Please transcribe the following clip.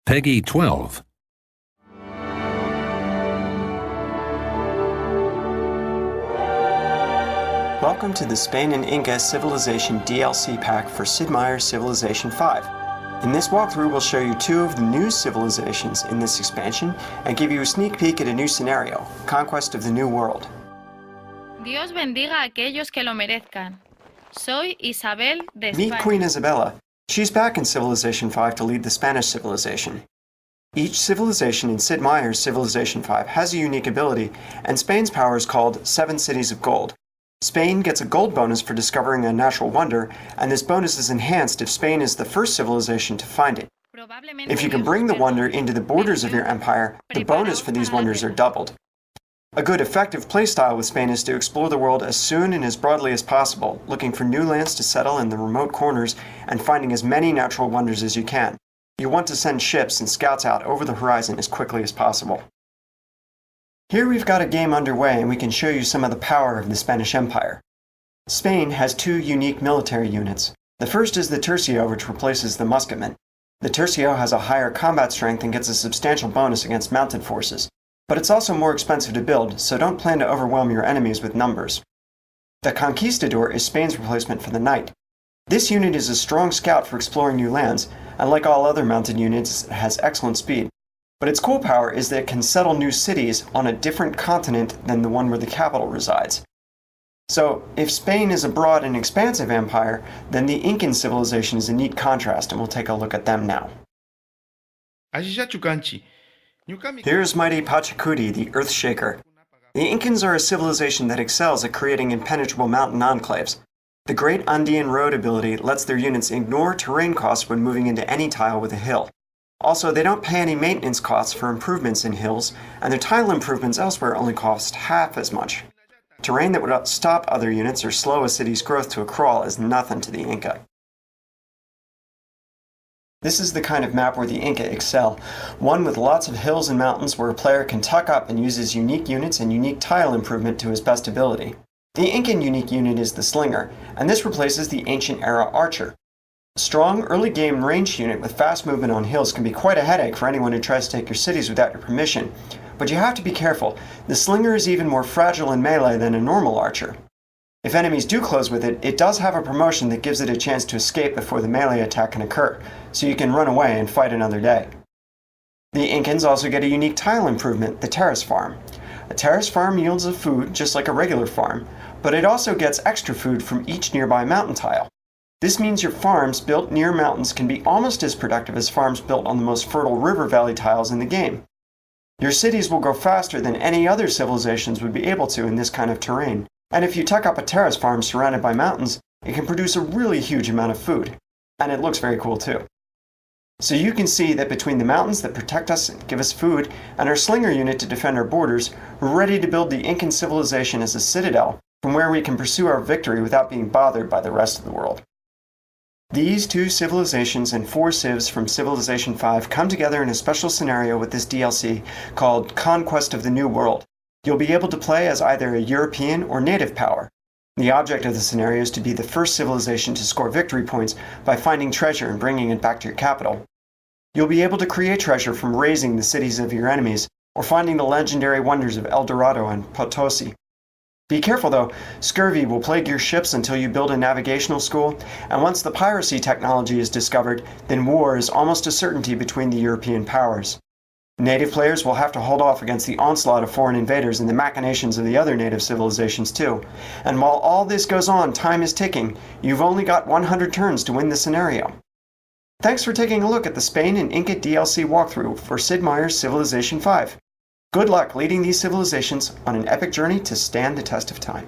Peggy 12. Welcome to the Spain and Inca Civilization DLC pack for Sid Meier's Civilization 5. In this walkthrough, we'll show you two of the new civilizations in this expansion and give you a sneak peek at a new scenario, Conquest of the New World. Dios bendiga a aquellos que lo merezcan. Soy Isabel de Meet España. Queen Isabella. She's back in Civilization 5 to lead the Spanish civilization. Each civilization in Sid Meier's Civilization 5 has a unique ability, and Spain's power is called 7 Cities of Gold. Spain gets a gold bonus for discovering a natural wonder, and this bonus is enhanced if Spain is the first civilization to find it. If you can bring the wonder into the borders of your empire, the bonus for these wonders are doubled. A good effective playstyle with Spain is to explore the world as soon and as broadly as possible, looking for new lands to settle in the remote corners and finding as many natural wonders as you can. You want to send ships and scouts out over the horizon as quickly as possible. Here we've got a game underway and we can show you some of the power of the Spanish Empire. Spain has two unique military units. The first is the Tercio, which replaces the musketman. The Tercio has a higher combat strength and gets a substantial bonus against mounted forces. But it's also more expensive to build, so don't plan to overwhelm your enemies with numbers. The Conquistador is Spain's replacement for the Knight. This unit is a strong scout for exploring new lands, and like all other mounted units, it has excellent speed. But its cool power is that it can settle new cities on a different continent than the one where the capital resides. So, if Spain is a broad and expansive empire, then the Incan civilization is a neat contrast, and we'll take a look at them now. Here's mighty Pachacuti, the Earthshaker. The Incans are a civilization that excels at creating impenetrable mountain enclaves. The Great Andean Road ability lets their units ignore terrain costs when moving into any tile with a hill. Also, they don't pay any maintenance costs for improvements in hills, and their tile improvements elsewhere only cost half as much. Terrain that would stop other units or slow a city's growth to a crawl is nothing to the Inca. This is the kind of map where the Inca excel, one with lots of hills and mountains where a player can tuck up and use his unique units and unique tile improvement to his best ability. The Incan unique unit is the Slinger, and this replaces the ancient era Archer. A strong, early game ranged unit with fast movement on hills can be quite a headache for anyone who tries to take your cities without your permission, but you have to be careful. The Slinger is even more fragile in melee than a normal Archer. If enemies do close with it, it does have a promotion that gives it a chance to escape before the melee attack can occur, so you can run away and fight another day. The Incans also get a unique tile improvement, the Terrace Farm. A terrace farm yields a food just like a regular farm, but it also gets extra food from each nearby mountain tile. This means your farms built near mountains can be almost as productive as farms built on the most fertile river valley tiles in the game. Your cities will grow faster than any other civilizations would be able to in this kind of terrain, and if you tuck up a terrace farm surrounded by mountains, it can produce a really huge amount of food. And it looks very cool too. So you can see that between the mountains that protect us and give us food, and our Slinger unit to defend our borders, we're ready to build the Incan civilization as a citadel, from where we can pursue our victory without being bothered by the rest of the world. These two civilizations and 4 civs from Civilization 5 come together in a special scenario with this DLC called Conquest of the New World. You'll be able to play as either a European or native power. The object of the scenario is to be the first civilization to score victory points by finding treasure and bringing it back to your capital. You'll be able to create treasure from razing the cities of your enemies, or finding the legendary wonders of El Dorado and Potosi. Be careful though, scurvy will plague your ships until you build a navigational school, and once the piracy technology is discovered, then war is almost a certainty between the European powers. Native players will have to hold off against the onslaught of foreign invaders and the machinations of the other native civilizations too. And while all this goes on, time is ticking. You've only got 100 turns to win the scenario. Thanks for taking a look at the Spain and Inca DLC walkthrough for Sid Meier's Civilization 5. Good luck leading these civilizations on an epic journey to stand the test of time.